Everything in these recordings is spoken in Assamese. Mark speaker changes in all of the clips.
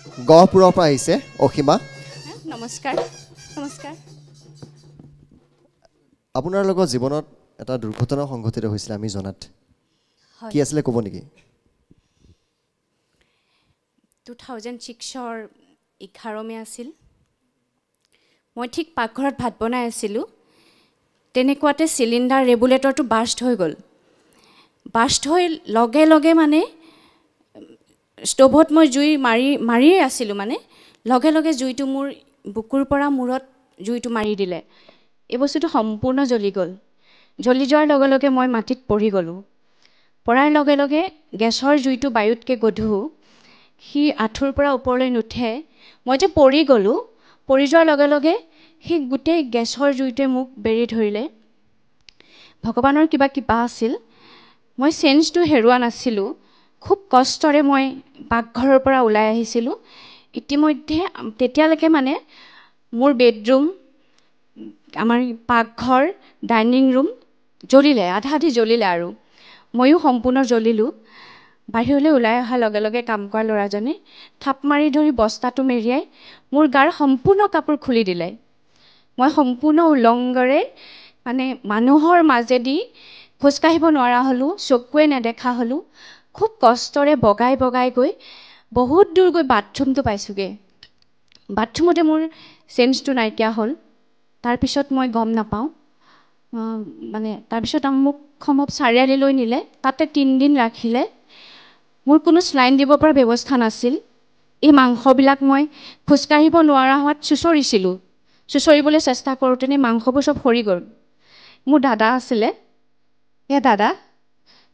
Speaker 1: গহপুৰৰ পৰা আহিছে অসীমা।
Speaker 2: নমস্কাৰ। নমস্কাৰ।
Speaker 1: আপোনাৰ লগত জীৱনত এটা দুৰ্ঘটনা সংঘটিত হৈছিল আমি জনাত, কি আছিলে ক'ব নেকি?
Speaker 2: 2006-ৰ 11 মে আছিল। মই ঠিক পাকঘৰত ভাত বনাই আছিলোঁ, তেনেকুৱাতে চিলিণ্ডাৰ ৰেগুলেটৰটো বাৰ্ষ্ট হৈ গ'ল। বাৰ্ষ্ট হৈ লগে লগে মানে ষ্ট'ভত মই জুই মাৰিয়ে আছিলোঁ, মানে লগে লগে জুইটো মোৰ বুকুৰ পৰা মূৰত জুইটো মাৰি দিলে। এই বস্তুটো সম্পূৰ্ণ জ্বলি গ'ল। জ্বলি যোৱাৰ লগে লগে মই মাটিত পৰি গ'লোঁ। পৰাৰ লগে লগে গেছৰ জুইটো বায়ুতকৈ গধুৰ, সি আঁঠুৰ পৰা ওপৰলৈ নুঠে। মই যে পৰি গ'লোঁ, পৰি যোৱাৰ লগে লগে সেই গোটেই গেছৰ জুইটোৱে মোক বেৰি ধৰিলে। ভগৱানৰ কিবা আছিল। মই চেঞ্জটো হেৰুওৱা নাছিলোঁ। খুব কষ্টৰে মই পাকঘৰৰ পৰা ওলাই আহিছিলোঁ। ইতিমধ্যে তেতিয়ালৈকে মানে মোৰ বেডৰুম, আমাৰ পাকঘৰ, ডাইনিং ৰুম জ্বলিলে, আধা আধি জ্বলিলে আৰু ময়ো সম্পূৰ্ণ জ্বলিলোঁ। বাহিৰলৈ ওলাই অহাৰ লগে লগে কাম কৰা ল'ৰাজনে থাপ মাৰি ধৰি বস্তাটো মেৰিয়াই মোৰ গাৰ সম্পূৰ্ণ কাপোৰ খুলি দিলে। মই সম্পূৰ্ণ উলংগৰে মানে মানুহৰ মাজেদি খোজকাঢ়িব নোৱাৰা হ'লোঁ, চকুৱে নেদেখা হ'লোঁ। খুব কষ্টৰে বগাই বগাই গৈ বহুত দূৰ গৈ বাথৰুমটো পাইছোঁগৈ। বাথৰুমতে মোৰ চেঞ্জটো নাইকিয়া হ'ল। তাৰপিছত মই গম নাপাওঁ, মানে তাৰপিছত মোক সম্ভৱ চাৰিআলিলৈ নিলে, তাতে 3 দিন ৰাখিলে। মোৰ কোনো স্লাইন দিব পৰা ব্যৱস্থা নাছিল। এই মাংসবিলাক মই খোজকাঢ়িব নোৱাৰা হোৱাত চুঁচৰিছিলোঁ। চুঁচৰিবলৈ চেষ্টা কৰোঁতেনে মাংসবোৰ চব সৰি গ'ল। মোৰ দাদা আছিলে,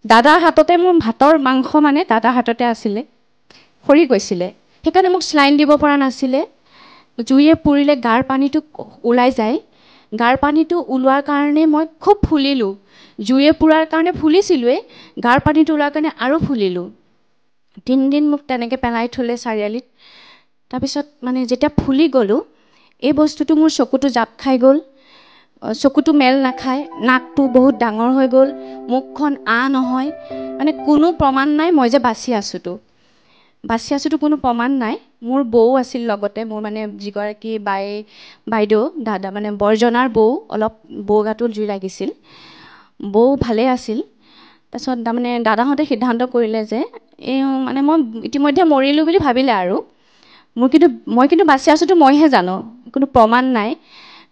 Speaker 2: দাদাৰ হাততে মোৰ ভাতৰ মাংস মানে দাদাৰ হাততে আছিলে, সৰি গৈছিলে। সেইকাৰণে মোক স্লাইন দিব পৰা নাছিলে। জুইয়ে পুৰিলে গাৰ পানীটো ওলাই যায়। গাৰ পানীটো ওলোৱাৰ কাৰণে মই খুব ফুলিলোঁ। জুইয়ে পুৰাৰ কাৰণে ফুলিছিলোঁৱেই, গাৰ পানীটো ওলোৱাৰ কাৰণে আৰু ফুলিলোঁ। 3 দিন মোক তেনেকৈ পেলাই থ'লে চাৰিআলিত। তাৰপিছত মানে যেতিয়া ফুলি গ'লোঁ, এই বস্তুটো মোৰ চকুটো জাপ খাই গ'ল। চকুটো মেল নাখায়, নাকটো বহুত ডাঙৰ হৈ গ'ল, মুখখন নহয়। মানে কোনো প্ৰমাণ নাই মই যে বাচি আছোঁতো কোনো প্ৰমাণ নাই। মোৰ বৌ আছিল লগতে, মোৰ মানে যিগৰাকী বাইদেউ, দাদা মানে বৰজনাৰ বৌ, অলপ বৌ গাটো জুই লাগিছিল। বৌ ভালে আছিল। তাৰপিছত তাৰমানে দাদাহঁতে সিদ্ধান্ত কৰিলে যে এই মানে মই ইতিমধ্যে মৰিলোঁ বুলি ভাবিলে আৰু মই কিন্তু বাচি আছোঁতো মইহে জানো, কোনো প্ৰমাণ নাই।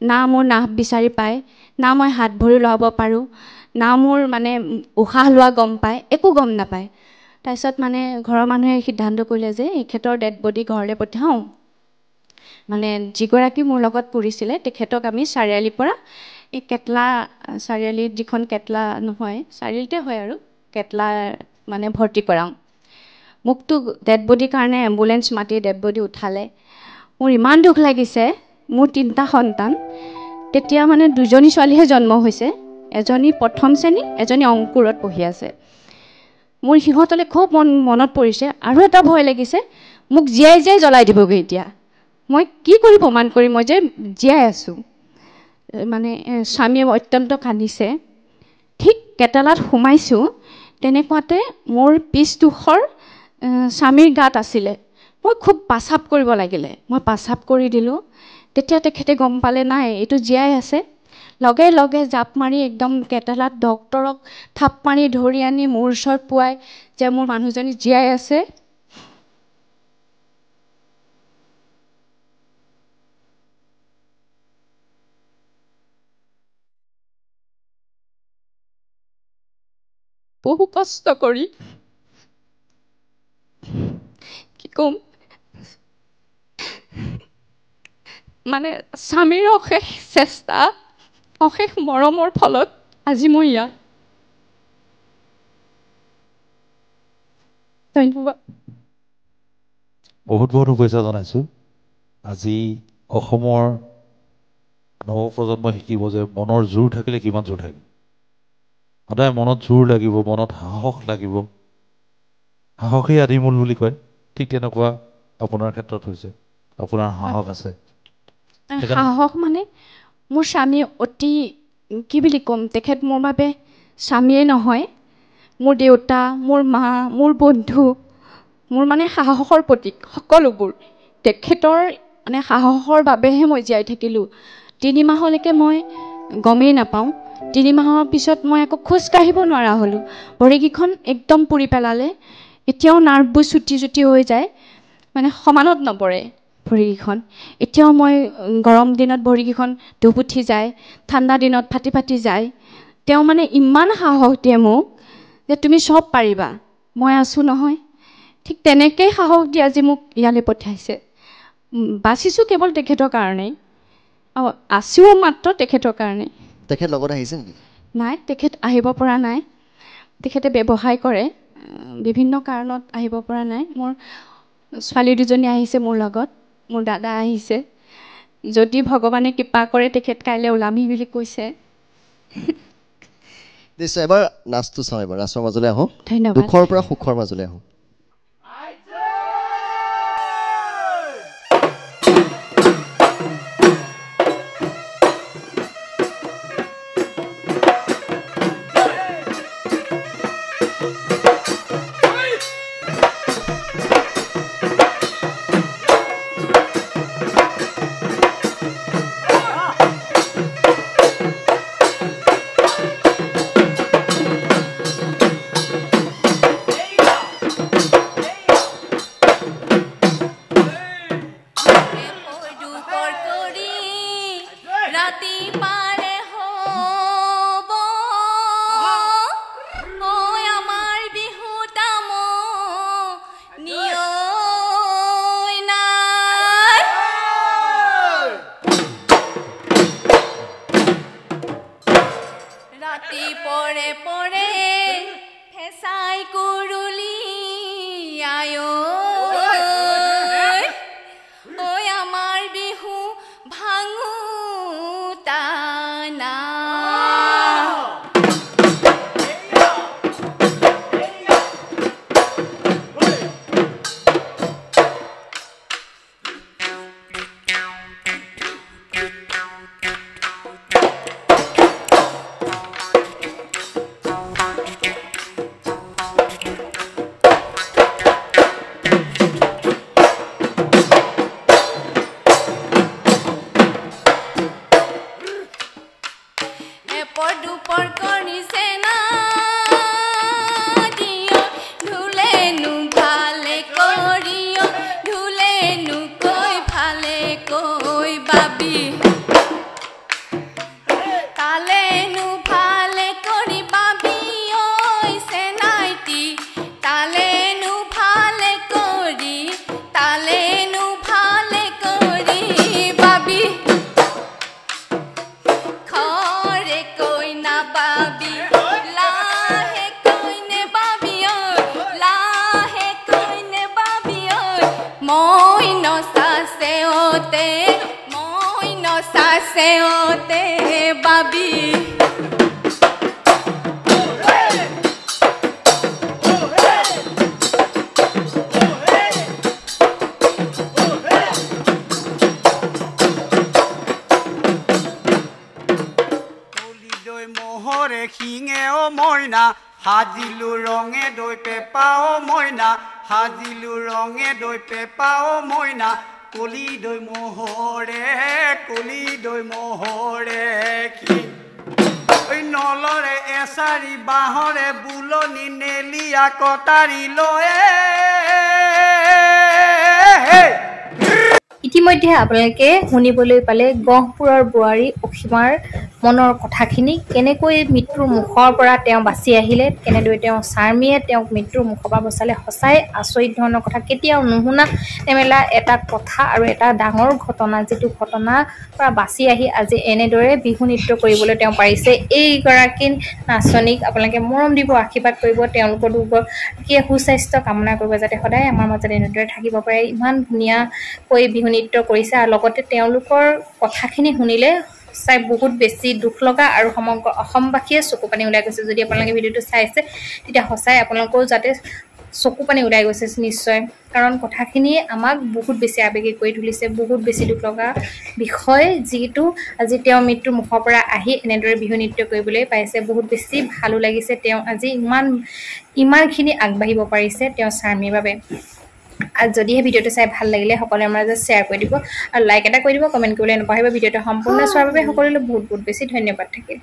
Speaker 2: না মোৰ নাভ বিচাৰি পায়, না মই হাত ভৰি লৰাব পাৰোঁ, না মোৰ মানে উশাহ লোৱা গম পায়, একো গম নাপায়। তাৰপিছত মানে ঘৰৰ মানুহে সিদ্ধান্ত কৰিলে যে এখেতৰ ডেড বডি ঘৰলৈ পঠিয়াওঁ। মানে যিগৰাকী মোৰ লগত পৰিছিলে তেখেতক আমি চাৰিআলিৰ পৰা এই কেটলা চাৰিআলিত, যিখন কেটলা নহয় চাৰিআলিতে হয় আৰু কেটলা মানে ভৰ্তি কৰাওঁ। মোকতো ডেড বডিৰ কাৰণে এম্বুলেঞ্চ মাতি ডেড বডি উঠালে। মোৰ ইমান দুখ লাগিছে। মোৰ 3টা সন্তান, তেতিয়া মানে 2জনী ছোৱালীহে জন্ম হৈছে। এজনী 1ম শ্ৰেণী, এজনী অংকুৰত পঢ়ি আছে। মোৰ সিহঁতলৈ খুব মনত পৰিছে। আৰু এটা ভয় লাগিছে, মোক জীয়াই জীয়াই জ্বলাই দিবগৈ এতিয়া। মই কি কৰি প্ৰমাণ কৰিম মই যে জীয়াই আছোঁ। মানে স্বামীয়ে অত্যন্ত কান্দিছে। ঠিক কেটেলাত সোমাইছোঁ, তেনেকুৱাতে মোৰ পিছডোখৰ স্বামীৰ গাত আছিলে। মই খুব পাচাপ কৰিব লাগিলে, মই পাচাপ কৰি দিলোঁ। তেতিয়া তেখেতে গম পালে নাই এইটো জীয়াই আছে। লগে লগে জাপ মাৰি একদম কেটেলাত ডক্তৰক থাপ মাৰি ধৰি আনি মোৰ ওচৰত পোৱাই যে মোৰ মানুহজনী জীয়াই আছে। বহু কষ্ট কৰি কি ক'ম, মানে স্বামীৰ অশেষ চেষ্টা, অশেষ মৰমৰ ফলত আজি মই ইয়াত। ধন্যবাদ।
Speaker 3: বহুত বহুত শুভেচ্ছা জনাইছোঁ। আজি অসমৰ নৱপ্ৰজন্মই শিকিব যে মনৰ জোৰ থাকিলে কিমান জোৰ থাকে। সদায় মনত জোৰ লাগিব, মনত সাহস লাগিব। সাহসেই আদিমূল বুলি কয়, ঠিক তেনেকুৱা আপোনাৰ ক্ষেত্ৰত হৈছে। আপোনাৰ সাহস আছে।
Speaker 2: সাহস মানে মোৰ স্বামী অতি, কি বুলি ক'ম, তেখেত মোৰ বাবে স্বামীয়ে নহয়, মোৰ দেউতা, মোৰ মা, মোৰ বন্ধু, মোৰ মানে সাহসৰ প্ৰতীক সকলোবোৰ তেখেতৰ মানে সাহসৰ বাবেহে মই জীয়াই থাকিলোঁ 3 মাহলৈকে মই গমেই নাপাওঁ 3 মাহৰ পিছত মই আকৌ খোজ কাঢ়িব নোৱাৰা হ'লোঁ ভৰিকেইখন একদম পুৰি পেলালে এতিয়াও নাৰ্ভবোৰ চুটি হৈ যায় মানে সমানত নপৰে ভৰিকেইখন এতিয়াও মই গৰম দিনত ভৰিকেইখন ধুপ উঠি যায় ঠাণ্ডা দিনত ফাটি যায় তেওঁ মানে ইমান সাহস দিয়ে মোক যে তুমি সব পাৰিবা মই আছোঁ নহয় ঠিক তেনেকৈ সাহস দি আজি মোক ইয়ালৈ পঠাইছে বাচিছোঁ কেৱল তেখেতৰ কাৰণেই আছোঁ মাত্ৰ তেখেতৰ কাৰণে
Speaker 1: তেখেত লগত আহিছে নেকি
Speaker 2: নাই তেখেত আহিব পৰা নাই তেখেতে ব্যৱসায় কৰে বিভিন্ন কাৰণত আহিব পৰা নাই মোৰ ছোৱালী দুজনী আহিছে মোৰ লগত মোৰ দাদা আহিছে যদি ভগৱানে কৃপা কৰে তেখেত কাইলৈ ওলামি বুলি কৈছে
Speaker 1: নিশ্চয় এবাৰ নাচটো চাওঁ এবাৰ নাচৰ মাজলৈ আহোঁ
Speaker 2: ধন্যবাদ
Speaker 1: দুখৰ পৰা সুখৰ মাজলৈ আহোঁ
Speaker 4: হাজিলু ৰঙে দৈ পেপাও মইনা হাজিলু ৰঙে দৈ পেপাও মইনা কলি দৈ মোহৰে কি ঐ নলৰে এচাৰি বাঁহৰে বুলনি নেলিয়া কটাৰি লয়ে
Speaker 5: ইতিমধ্যে আপোনালোকে শুনিবলৈ পালে গহপুৰৰ বোৱাৰী অসীমাৰ মনৰ কথাখিনি কেনেকৈ মৃত্যুৰ মুখৰ পৰা তেওঁ বাচি আহিলে কেনেদৰে তেওঁ চাৰ্মিয়ে তেওঁক মৃত্যুৰ মুখৰ পৰা বচালে সঁচাই আচৰিত ধৰণৰ কথা কেতিয়াও নুশুনা নেমেলা এটা কথা আৰু এটা ডাঙৰ ঘটনা যিটো ঘটনাৰ পৰা বাচি আহি আজি এনেদৰে বিহু নৃত্য কৰিবলৈ তেওঁ পাৰিছে এইগৰাকী নাচনীক আপোনালোকে মৰম দিব আশীৰ্বাদ কৰিব তেওঁলোকৰ দুগৰাকীয়ে সুস্বাস্থ্য কামনা কৰিব যাতে সদায় আমাৰ মাজত এনেদৰে থাকিব পাৰে ইমান ধুনীয়াকৈ বিহু নৃত্য কৰিছে আৰু লগতে তেওঁলোকৰ কথাখিনি শুনিলে চাই বহুত বেছি দুখ লগা আৰু সমগ্ৰ অসমবাসীয়ে চকু পানী ওলাই গৈছে যদি আপোনালোকে ভিডিঅ'টো চাইছে তেতিয়া সঁচাই আপোনালোকেও যাতে চকু পানী ওলাই গৈছে নিশ্চয় কাৰণ কথাখিনিয়ে আমাক বহুত বেছি আৱেগিক কৰি তুলিছে বহুত বেছি দুখ লগা বিষয় যিটো আজি তেওঁ মৃত্যুৰ মুখৰ পৰা আহি এনেদৰে বিহু নৃত্য কৰিবলৈ পাইছে বহুত বেছি ভালো লাগিছে তেওঁ আজি ইমানখিনি আগবাঢ়িব পাৰিছে তেওঁ চাৰ্মিৰ বাবে আৰু যদিহে ভিডিঅ'টো চাই ভাল লাগিলে সকলোৰে মাজত শ্বেয়াৰ কৰি দিব আৰু লাইক এটা কৰি দিব কমেণ্ট কৰিবলৈ নাপাহৰিব ভিডিঅ'টো সম্পূৰ্ণ চোৱাৰ বাবে সকলোলৈ বহুত বহুত বেছি ধন্যবাদ থাকিল